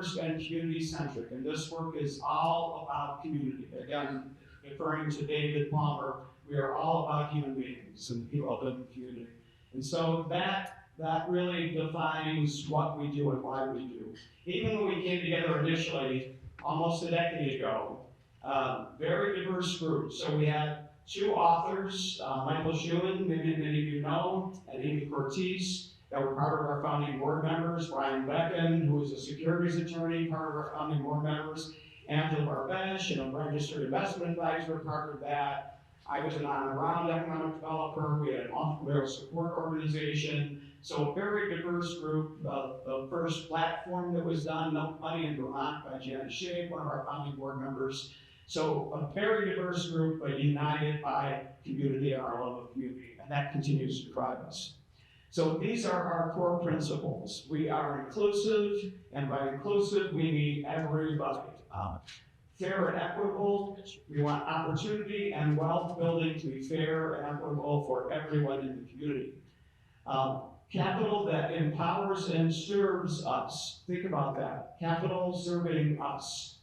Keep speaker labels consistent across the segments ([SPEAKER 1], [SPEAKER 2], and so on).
[SPEAKER 1] diverse and community-centric, and this work is all about community. Again, referring to David Palmer, we are all about human beings and people that live in the community. And so that really defines what we do and why we do. Even when we came together initially, almost a decade ago, very diverse group. So we had 2 authors, Michael Schuman, maybe many of you know, and Amy Cortese, that were part of our founding board members. Brian Becken, who is a securities attorney, part of our founding board members. Angela Barbesh, a registered investment advisor, part of that. I was an on-around economic developer. We had an entrepreneurial support organization. So a very diverse group. The first platform that was done, No Money in Vermont, by Janet Shea, one of our founding board members. So a very diverse group, but united by community and our love of community, and that continues to drive us. So these are our core principles. We are inclusive, and by inclusive, we mean everybody. Fair and equitable, we want opportunity and wealth building to be fair and equitable for everyone in the community. Capital that empowers and serves us. Think about that. Capital serving us.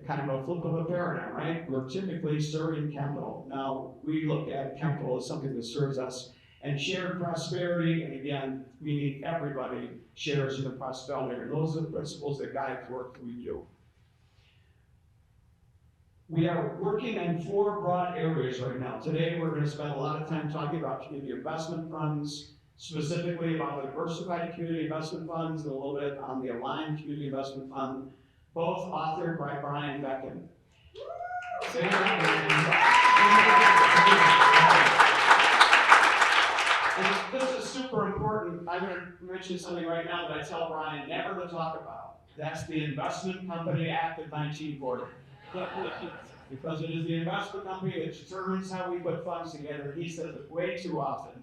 [SPEAKER 1] Kind of a flip of a paradigm, right? We're typically serving capital. Now, we look at capital as something that serves us. And shared prosperity, and again, we need everybody shares in the prosperity. Those are the principles that guide the work we do. We are working in 4 broad areas right now. Today, we're going to spend a lot of time talking about community investment funds, specifically about the diversified community investment funds, and a little bit on the aligned community investment fund, both authored by Brian Becken. And this is super important. I'm going to mention something right now that I tell Brian never to talk about. That's the Investment Company Act of 1940. Because it is the investment company that determines how we put funds together. He says it way too often,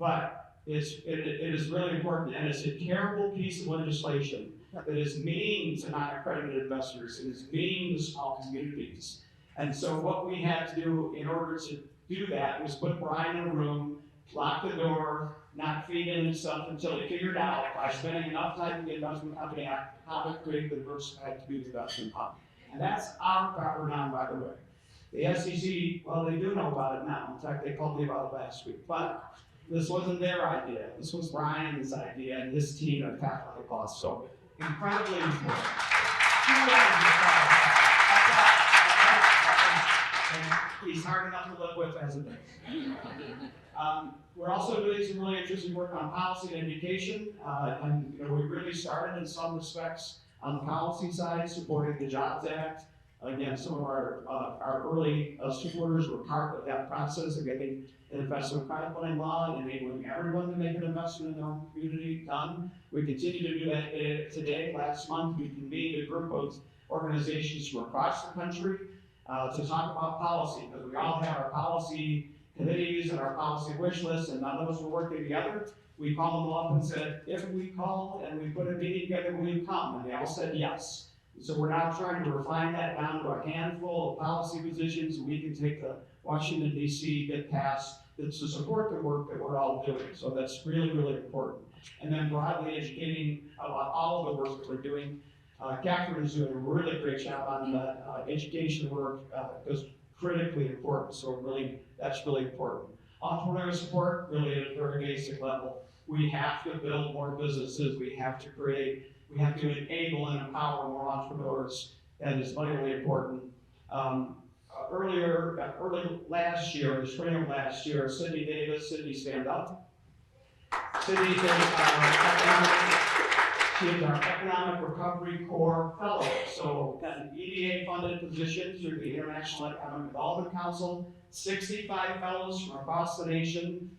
[SPEAKER 1] but it is really important, and it's a terrible piece of legislation that is mean to non-accredited investors. It is mean to small communities. And so what we had to do in order to do that was put Brian in a room, lock the door, not feed in himself until he figured out by spending enough time in the Investment Company Act how to create the diversified community investment fund. And that's our proper noun, by the way. The SEC, well, they do know about it now. In fact, they called me about it last week. But this wasn't their idea. This was Brian's idea and his team at Faculty Cost. So incredibly important. He's hard enough to live with as it is. We're also doing some really interesting work on policy and education. And we really started in some respects on the policy side, supporting the Jobs Act. Again, some of our early supporters were part of that process of getting an investment credit funding law and enabling everyone to make an investment in their own community done. We continue to do that today. Last month, we convened a group of organizations from across the country to talk about policy, because we all have our policy committees and our policy wish lists, and none of us were working together. We called them up and said, if we call and we put a meeting together, will you come? And they all said yes. So we're now trying to refine that down to a handful of policy positions we can take to Washington, D.C., get passed to support the work that we're all doing. So that's really, really important. And then broadly educating about all of the work that we're doing. Catherine is doing a really great job on the education work because critically important. So really, that's really important. Entrepreneurial support, really at a very basic level. We have to build more businesses. We have to enable and empower more entrepreneurs. That is vitally important. Early last year, in the spring of last year, Sydney Davis, Sydney, stand up. Sydney is our Economic Recovery Corps Fellow. So an EDA-funded position through the International Economic Development Council, 65 fellows from across the nation,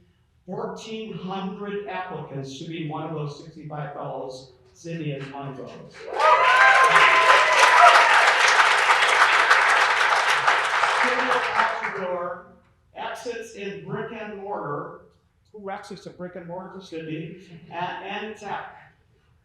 [SPEAKER 1] 1,400 applicants to be one of those 65 fellows. Sydney is one of those. Entrepreneur exits in brick and mortar. Who exits in brick and mortar? Sydney and tech.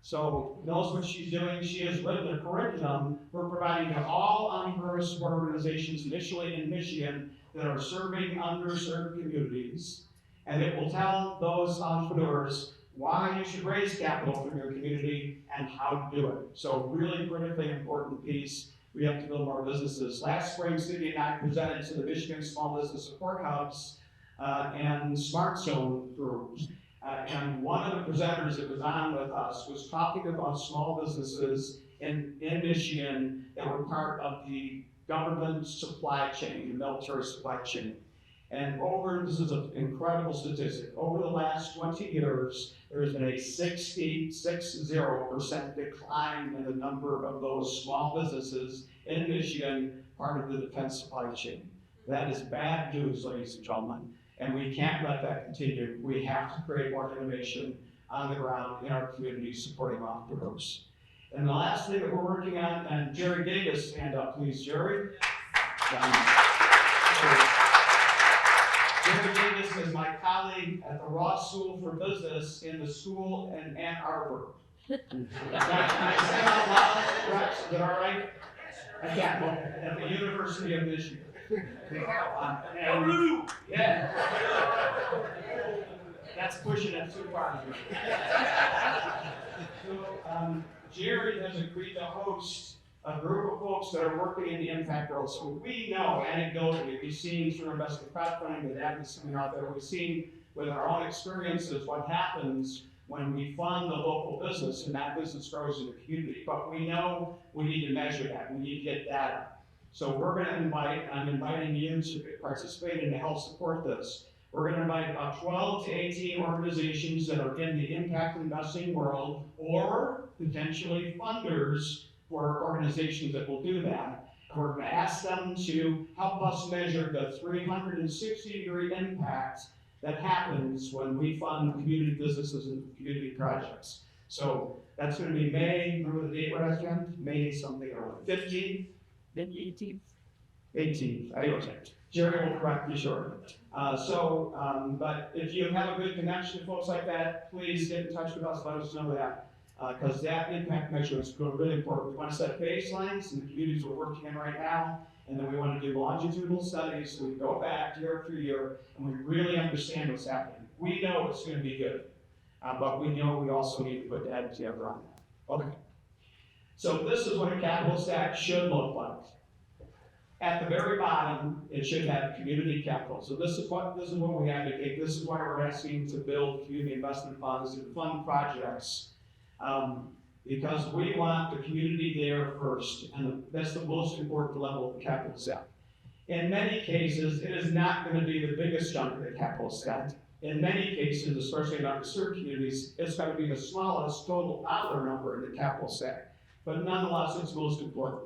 [SPEAKER 1] So knows what she's doing. She has written a curriculum we're providing to all entrepreneur support organizations, initially in Michigan, that are serving underserved communities. And it will tell those entrepreneurs why you should raise capital from your community, and how to do it. So really critically important piece. We have to build more businesses. Last spring, Cindy and I presented to the Michigan Small Business Support Hubs and Smart Zone groups. And one of the presenters that was on with us was talking about small businesses in Michigan that were part of the government supply chain, the military supply chain. And this is an incredible statistic, over the last 20 years, there has been a 60% decline in the number of those small businesses in Michigan, part of the defense supply chain. That is bad news, ladies and gentlemen, and we can't let that continue. We have to create more innovation on the ground in our communities supporting entrepreneurs. And the last thing that we're working on, and Jerry Davis, stand up please, Jerry. Jerry Davis is my colleague at the Ross School for Business in the school in Ann Arbor. Can I say it out loud, Rex? Is that all right? I can't. At the University of Michigan. Yeah. That's pushing it too far. So, Jerry has agreed to host a group of folks that are working in the Impact Growth School. We know anecdotally, we've seen through investor crowdfunding that advocacy coming out there, we've seen with our own experiences what happens when we fund the local business and that business grows in the community. But we know we need to measure that, we need to get data. So we're going to I'm inviting you to participate and to help support this. We're going to invite about 12 to 18 organizations that are in the impact investing world or potentially funders for organizations that will do that. We're going to ask them to help us measure the 360-degree impact that happens when we fund community businesses and community projects. So that's going to be May, remember the date what I was saying? May something or 15th? Maybe 18th? 18th, I don't know. Jerry will correct me shortly. But if you have a good connection to folks like that, please get in touch with us, let us know that. Because that impact measure is really important. We want to set baselines in the communities we're working in right now, and then we want to do longitudinal studies so we go back year after year, and we really understand what's happening. We know it's going to be good, but we know we also need to put data together on that. Okay. So this is what a capital stack should look like. At the very bottom, it should have community capital. So this is what we advocate. This is why we're asking to build community investment funds and fund projects. Because we want the community there first, and that's the most important level of the capital stack. In many cases, it is not going to be the biggest chunk of the capital stack. In many cases, especially in underserved communities, it's going to be the smallest total dollar number in the capital stack. But nonetheless, it's most important.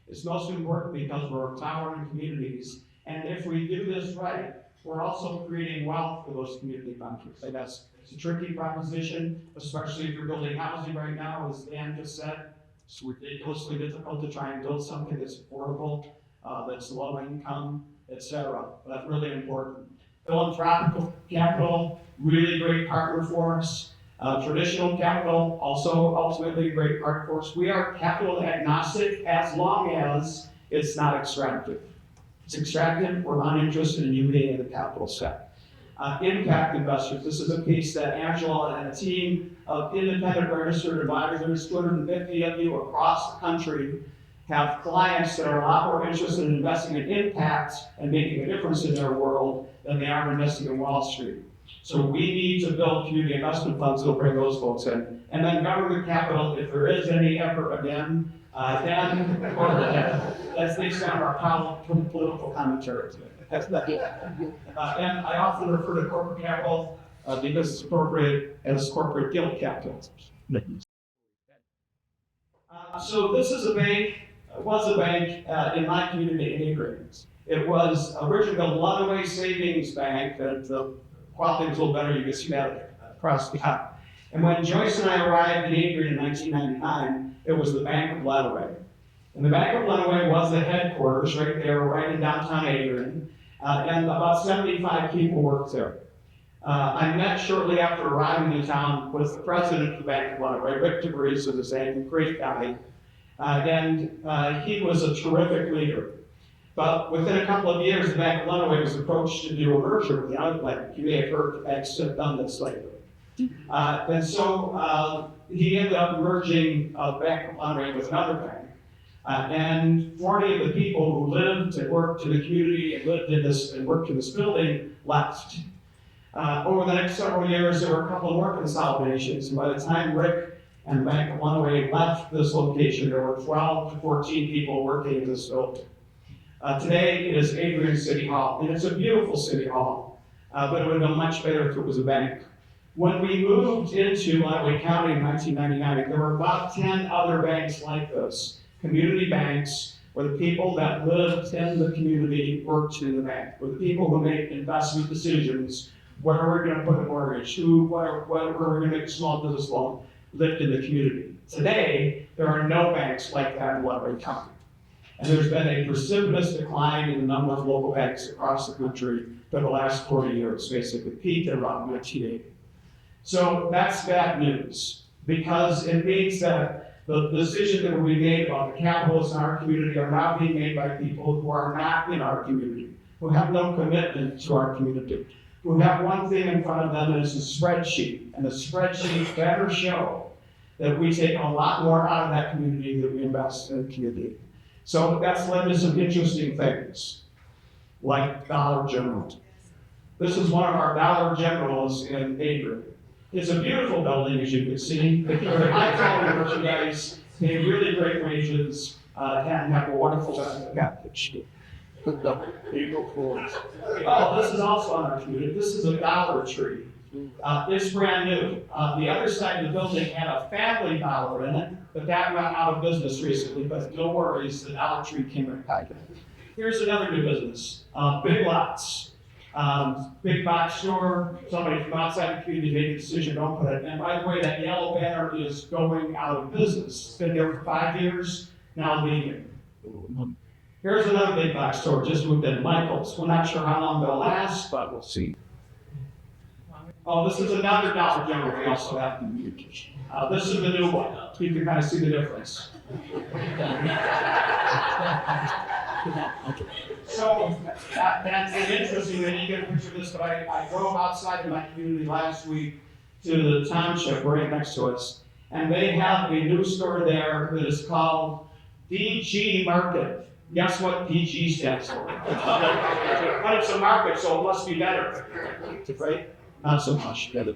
[SPEAKER 1] It's most important because we're empowering communities, and if we do this right, we're also creating wealth for those community members. And it's a tricky proposition, especially if you're building housing right now, as Dan just said. It's ridiculously difficult to try and build something that's affordable, that's low income, etc. But that's really important. Philanthropic capital, really great partner for us. Traditional capital, also ultimately a great partner for us. We are capital agnostic as long as it's not extractive. It's extractive, we're not interested in you being in the capital stack. Impact investors, this is a piece that Angela and a team of independent registered advisors, 250 of you across the country, have clients that are a lot more interested in investing in impact and making a difference in their world than they are investing in Wall Street. So we need to build community investment funds that'll bring those folks in. And then government capital, if there is any effort again, that's the extent of our political commentary. And I often refer to corporate capital because it's appropriate as corporate guild capital. So this is a bank, was a bank in my community in Adrian. It was originally the Lunaway Savings Bank that the quality was a little better, you can see that across the top. And when Joyce and I arrived in Adrian in 1999, it was the Bank of Lunaway. And the Bank of Lunaway was the headquarters right there, right in downtown Adrian, and about 75 people worked there. I met shortly after arriving in town with the president of the Bank of Lunaway, Rick DeVries, was his name, great guy, and he was a terrific leader. But within a couple of years, the Bank of Lunaway was approached to do a merger with the other bank. You may have heard the banks have done this lately. And so he ended up merging Bank of Monterey with another bank. And 40 of the people who lived and worked in the community and lived in this and worked in this building left. Over the next several years, there were a couple more consolidations. And by the time Rick and Bank of Monterey left this location, there were 12 to 14 people working in this building. Today, it is Adrian City Hall, and it's a beautiful city hall, but it would have been much better if it was a bank. When we moved into Loudoun County in 1999, there were about 10 other banks like this, community banks, where the people that lived in the community worked in the bank, where the people who make investment decisions, where we're going to put a mortgage, where we're going to make a small business loan, lived in the community. Today, there are no banks like that in Loudoun County. And there's been a precipitous decline in the number of local banks across the country for the last 40 years, basically peaked at around 1980. So that's bad news, because it means that the decisions that will be made about the capitalists in our community are now being made by people who are not in our community, who have no commitment to our community, who have one thing in front of them, and it's a spreadsheet. And the spreadsheet better show that we take a lot more out of that community than we invest in the community. So that's led to some interesting things, like Dollar General. This is one of our Dollar Generals in Adrian. It's a beautiful building, as you can see. They carry high-quality merchandise, pay really great wages, and have a wonderful package. Oh, this is also on our community. This is a Dollar Tree. It's brand new. The other side of the building had a Family Dollar in it, but that went out of business recently. But no worries, the Dollar Tree came right back. Here's another new business, Big Lots. Big box store, somebody from outside the community made a decision, don't put it. And by the way, that yellow banner is going out of business. It's been there for 5 years, now leaving. Here's another big box store, just moved in, Michael's. We're not sure how long they'll last, but we'll see. Oh, this is another Dollar General we also have. This is the new one. You can kind of see the difference. So that's interesting that you get a picture of this, but I drove outside of my community last week to the township right next to us, and they have a new store there that is called DG Market. Guess what DG stands for? But it's a market, so it must be better, right? Not so much better.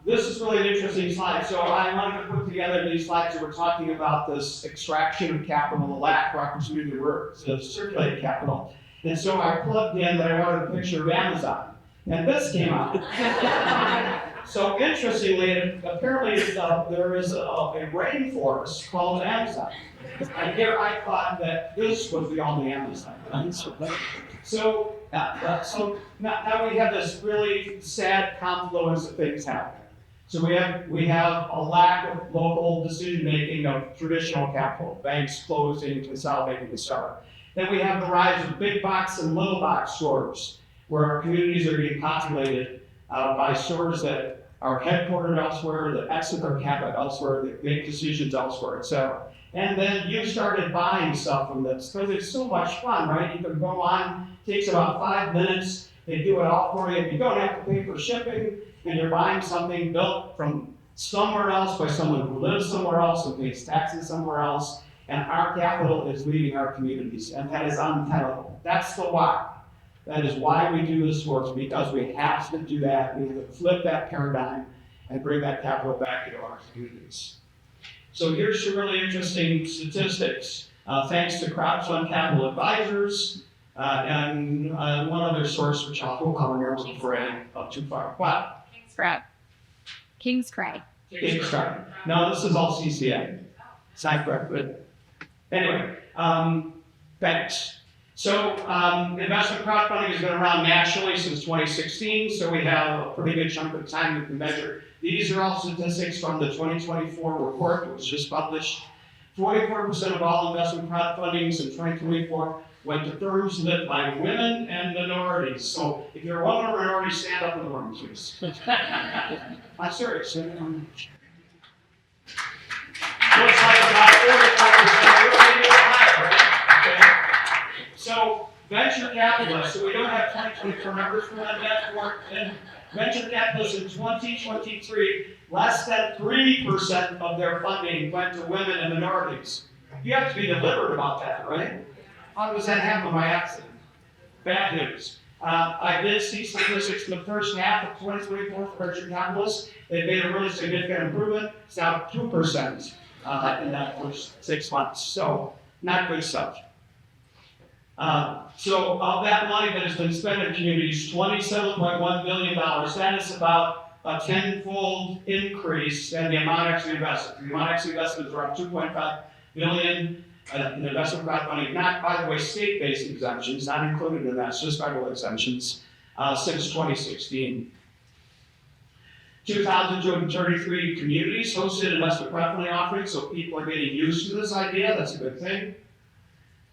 [SPEAKER 1] This is really an interesting slide. So I wanted to put together these slides that were talking about this extraction of capital, the lack of opportunity to circulate capital. And so I plugged in that I wanted a picture of Amazon. And this came out. So interestingly, apparently there is a rainforest called Amazon. And here I thought that this was the only Amazon. So now we have this really sad confluence of things happening. So we have a lack of local decision making of traditional capital, banks closing, consolidating, etc. Then we have the rise of big box and little box stores, where our communities are being populated by stores that are headquartered elsewhere, that exit their capital elsewhere, that make decisions elsewhere, etc. And then you started buying stuff from this because it's so much fun, right? You can go on, it takes about 5 minutes, they do it all for you. You don't have to pay for shipping, and you're buying something built from somewhere else by someone who lives somewhere else and pays taxes somewhere else. And our capital is leaving our communities, and that is untenable. That's the why. That is why we do this work, because we have to do that. We have to flip that paradigm and bring that capital back into our communities. So here's some really interesting statistics. Thanks to Crowdfund Capital Advisors and one other source, which I'll go on here before I go too far. Wow.
[SPEAKER 2] King's Cray.
[SPEAKER 1] No, this is all CCED. Side correct, but anyway, thanks. So investment crowdfunding has been around nationally since 2016, so we have a pretty good chunk of time we can measure. These are all statistics from the 2024 report that was just published. 44% of all investment crowdfundings in 2024 went to firms led by women and minorities. So if you're a woman or minority, stand up in the room, please. I'm serious. Looks like about 44% okay? So venture capitalists, so we don't have 2024 numbers for them yet, Venture capitalists in 2023, less than 3% of their funding went to women and minorities. You have to be deliberate about that, right? How does that happen by accident? Bad news. I did see statistics in the first half of 2024 for venture capitalists. They made a really significant improvement. It's now 2% in that first 6 months. So, not good stuff. So, of that money that has been spent in communities, $27.1 billion, that is about a tenfold increase in the amount actually invested. The amount actually invested is around $2.5 billion. In investment crowdfunding, not, by the way, state-based exemptions, not included in that, it's just federal exemptions, since 2016. 2,233 communities hosted investment crowdfunding offerings, so people are getting used to this idea, that's a good thing.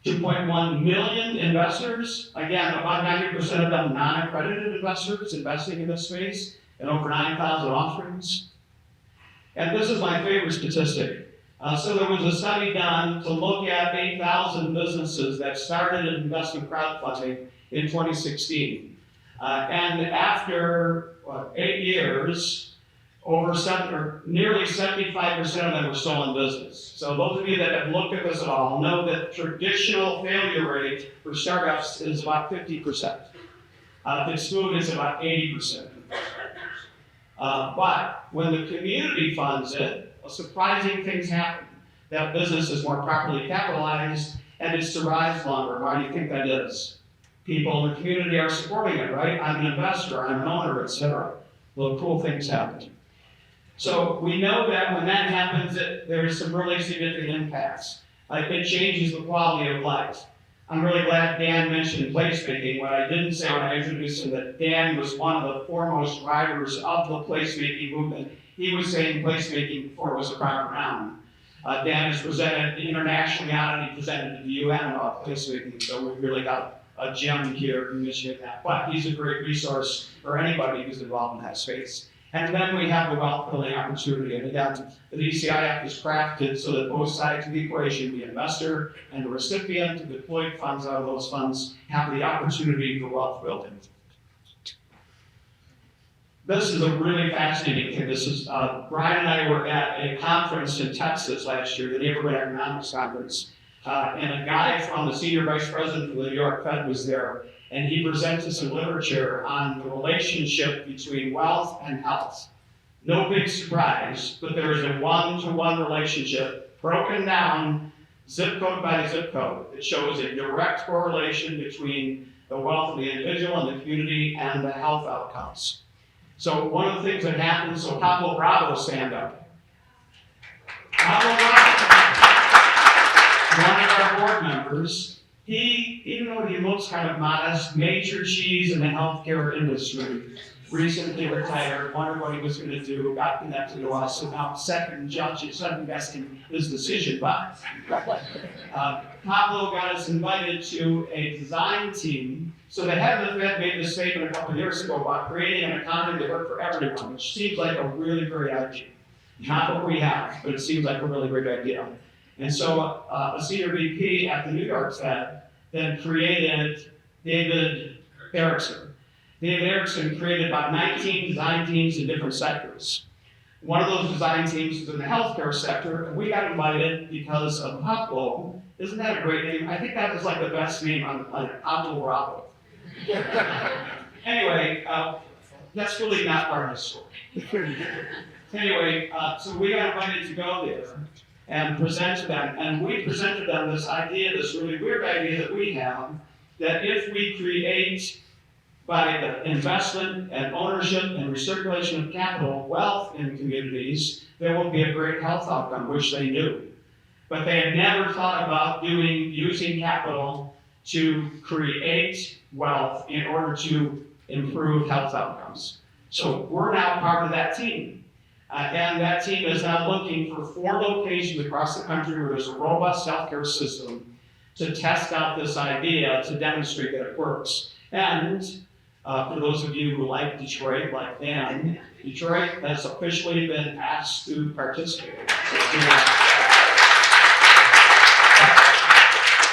[SPEAKER 1] 2.1 million investors, again, about 90% of them non-accredited investors investing in this space, and over 9,000 offerings. And this is my favorite statistic. So there was a study done to look at 8,000 businesses that started investment crowdfunding in 2016. And after 8 years, nearly 75% of them were still in business. So those of you that have looked at this at all know that traditional failure rate for startups is about 50%. If it's smooth, it's about 80%. But when the community funds it, surprising things happen. That business is more properly capitalized and it survives longer. Why do you think that is? People in the community are supporting it, right? I'm an investor, I'm an owner, etc. Well, cool things happen. So we know that when that happens, there's some really significant impacts. It changes the quality of life. I'm really glad Dan mentioned placemaking. What I didn't say when I introduced him, that Dan was one of the foremost drivers of the placemaking movement. He was saying placemaking before it was a proper noun. Dan has presented internationally on it, he presented to the UN about placemaking, so we've really got a gem here in Michigan now. But he's a great resource for anybody who's involved in that space. And then we have the wealth building opportunity. And again, the DCI Act is crafted so that both sides of the equation, the investor and the recipient who deployed funds out of those funds, have the opportunity for wealth building. This is a really fascinating thing. This is, Brian and I were at a conference in Texas last year, the Neighborhood Economics Conference, and a guy from the senior vice president of the New York Fed was there, and he presented some literature on the relationship between wealth and health. No big surprise, but there is a one-to-one relationship broken down zip code by zip code. It shows a direct correlation between the wealth of the individual and the community and the health outcomes. So one of the things that happens, so Pablo Bravo, stand up. Pablo Bravo, one of our board members, he, even though he looks kind of modest, major cheese in the healthcare industry, recently retired, wondered what he was going to do, got connected to us, and now second guessing his decision. But Pablo got us invited to a design team. So the head of the Fed made this statement a couple of years ago about creating an economy that worked for everyone, which seems like a really great idea. Not what we have, but it seems like a really great idea. And so a senior VP at the New York Fed then created David Erickson. David Erickson created about 19 design teams in different sectors. One of those design teams is in the healthcare sector, and we got invited because of Pablo. Isn't that a great name? I think that was like the best name on the planet, Pablo Bravo. Anyway, that's really not part of the story. Anyway, so we got invited to go there and present to them, and we presented them this idea, this really weird idea that we have, that if we create by the investment and ownership and recirculation of capital, wealth in communities, there will be a great health outcome, which they knew. But they had never thought about using capital to create wealth in order to improve health outcomes. So we're now part of that team. And that team is now looking for 4 locations across the country where there's a robust healthcare system to test out this idea to demonstrate that it works. And for those of you who like Detroit, like Dan, Detroit has officially been asked to participate.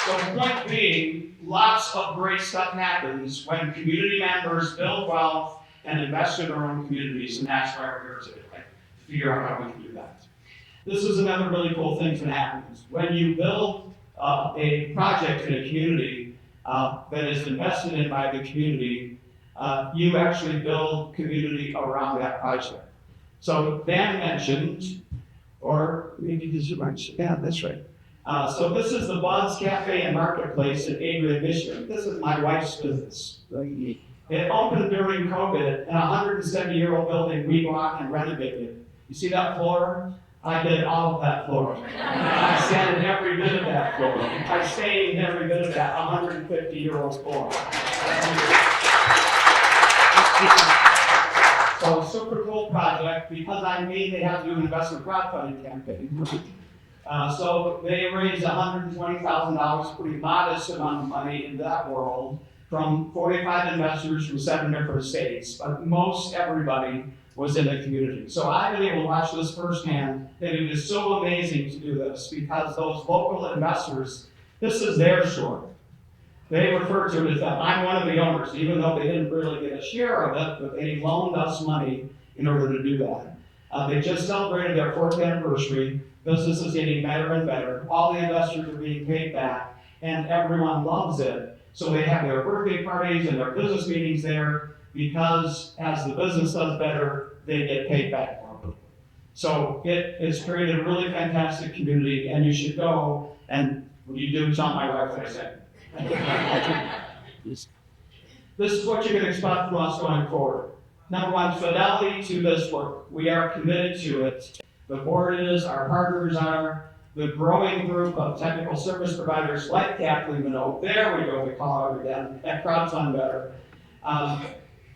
[SPEAKER 1] So the point being, lots of great stuff happens when community members build wealth and invest in our own communities, and that's why we're here today, to figure out how we can do that. This is another really cool thing that happens. When you build a project in a community that is invested in by the community, you actually build community around that project. So Dan mentioned, or maybe this is, yeah, that's right. So this is the Buzz Cafe and Marketplace in Adrian, Michigan. This is my wife's business. It opened during COVID in a 170-year-old building we bought and renovated. You see that floor? I did all of that floor. I sanded every bit of that floor. I stained every bit of that 150-year-old floor. So super cool project. Because I'm me, they have to do an investment crowdfunding campaign. So they raised $120,000, pretty modest amount of money in that world, from 45 investors from 7 different states. But most everybody was in the community. So I've been able to watch this firsthand, and it is so amazing to do this because those local investors, this is their story. They refer to it as that I'm one of the owners, even though they didn't really get a share of it, but they loaned us money in order to do that. They just celebrated their 4th anniversary. Business is getting better and better. All the investors are being paid back, and everyone loves it. So they have their birthday parties and their business meetings there because as the business does better, they get paid back more. So it has created a really fantastic community, and you should go, and when you do, tell my wife I said. This is what you can expect from us going forward. Number one, fidelity to this work. We are committed to it. The board is, our partners are, the growing group of technical service providers like Kathleen Minogue, there we go, we call her again, that crowdfund better,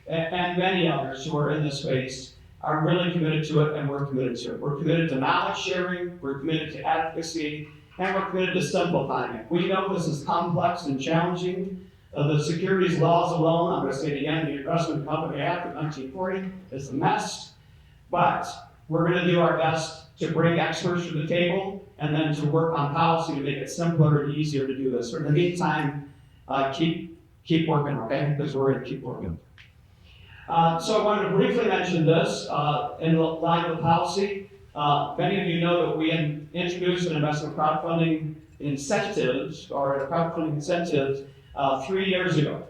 [SPEAKER 1] and many others who are in this space are really committed to it, and we're committed to it. We're committed to knowledge sharing, we're committed to advocacy, and we're committed to simplifying it. We know this is complex and challenging. The securities laws alone, I'm going to say it again, the Investment Company Act of 1940 is a mess, but we're going to do our best to bring experts to the table and then to work on policy to make it simpler and easier to do this. For the meantime, keep working, okay? Because we're going to keep working. So I wanted to briefly mention this in line with policy. Many of you know that we introduced an investment crowdfunding incentives, or crowdfunding incentives, 3 years ago.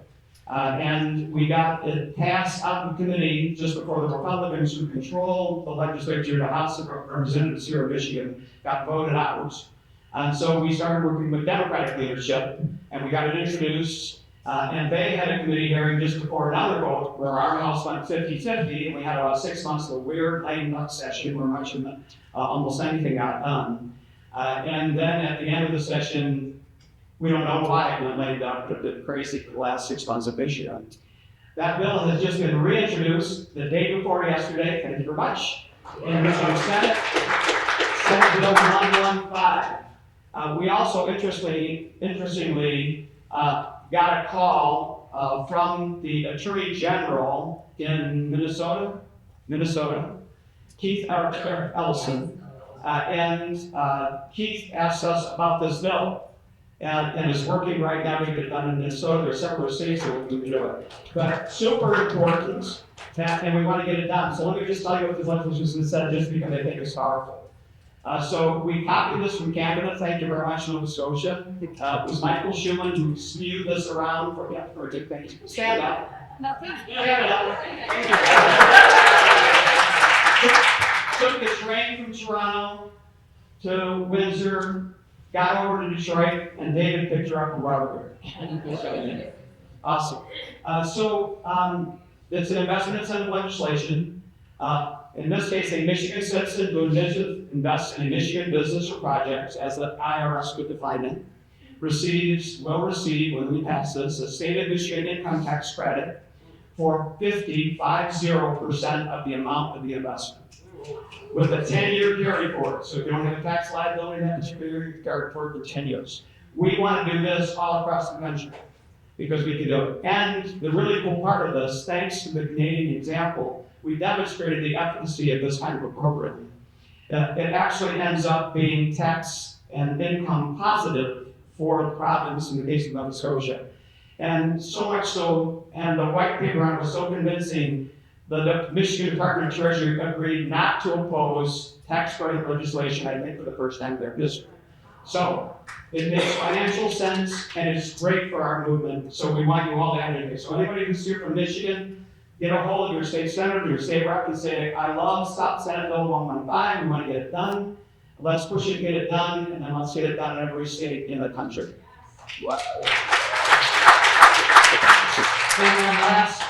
[SPEAKER 1] And we got it passed out of the committee just before the Republicans who control the legislature, the House of Representatives here in Michigan, got voted out. And so we started working with Democratic leadership, and we got it introduced. And they had a committee hearing just before another vote where our House went 50-50, and we had about 6 months of a weird lame duck session where much of almost anything got done. And then at the end of the session, we don't know why it went lame duck, but it's been crazy for the last 6 months of this year. That bill has just been reintroduced the day before yesterday, thank you very much, in the Senate Bill 115. We also, interestingly, got a call from the Attorney General in Minnesota, Keith Ellison, and Keith asked us about this bill. And is working right now to get it done in Minnesota. There are several states that will do it. But super important, and we want to get it done. So let me just tell you what the legislation said, just because I think it's powerful. So we copied this from Canada. Thank you very much, Nova Scotia. It was Michael Schumann who spewed this around for thank you. Stand up. Stand up. Took the train from Toronto to Windsor, got over to Detroit, and David picked her up from Waterbury. Awesome. It's an investment incentive legislation. In this case, a Michigan citizen who invests in a Michigan business or projects, as the IRS would define it, will receive, when we pass this, a state of Michigan income tax credit for 50% of the amount of the investment, with a 10-year carry forward. So if you don't have a tax liability, that is carry forward for 10 years. We want to do this all across the country because we can do it. And the really cool part of this, thanks to the Canadian example, we demonstrated the efficacy of this kind of a program. It actually ends up being tax and income positive for the province in the case of Nova Scotia. And so much so, and the white paper on it was so convincing the Michigan Department of Treasury agreed not to oppose tax credit legislation, I think, for the first time in their history. So it makes financial sense and it's great for our movement. So we want you all to advocate. So anybody who's here from Michigan, get a hold of your state senator, your state rep, and say, I love Stop Senate Bill 115. We want to get it done. Let's push it, get it done, and then let's get it done in every state in the country. Wow. And then last,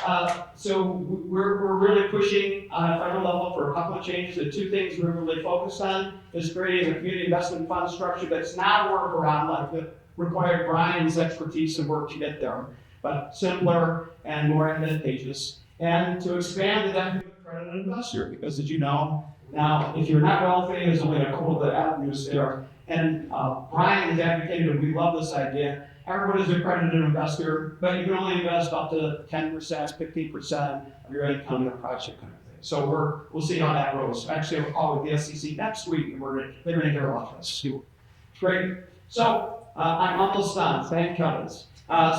[SPEAKER 1] so we're really pushing on a federal level for a couple of changes. The two things we're really focused on is creating a community investment fund structure that's not a workaround like that required Brian's expertise and work to get there, but simpler and more advantageous. And to expand the definition of accredited investor, because as you know, now if you're not wealthy, there's only a couple of avenues there. And Brian has advocated, and we love this idea. Everyone is an accredited investor, but you can only invest up to 10%, 15% of your income in a project kind of thing. So we'll see how that goes. Actually, we'll call with the SEC next week, and they're going to hear about this. Great. So I'm almost done. Thank goodness.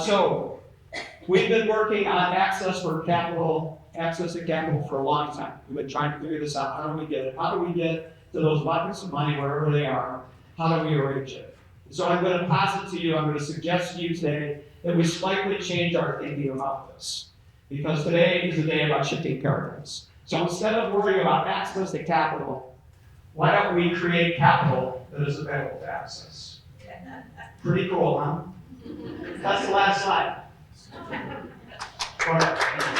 [SPEAKER 1] So we've been working on access to capital for a long time. We've been trying to figure this out. How do we get it? How do we get to those buckets of money wherever they are? How do we arrange it? So I'm going to posit to you, I'm going to suggest to you today that we slightly change our thinking about this. Because today is a day about shifting paradigms. So instead of worrying about access to capital, why don't we create capital that is available to access? Pretty cool, huh? That's the last slide. Go ahead.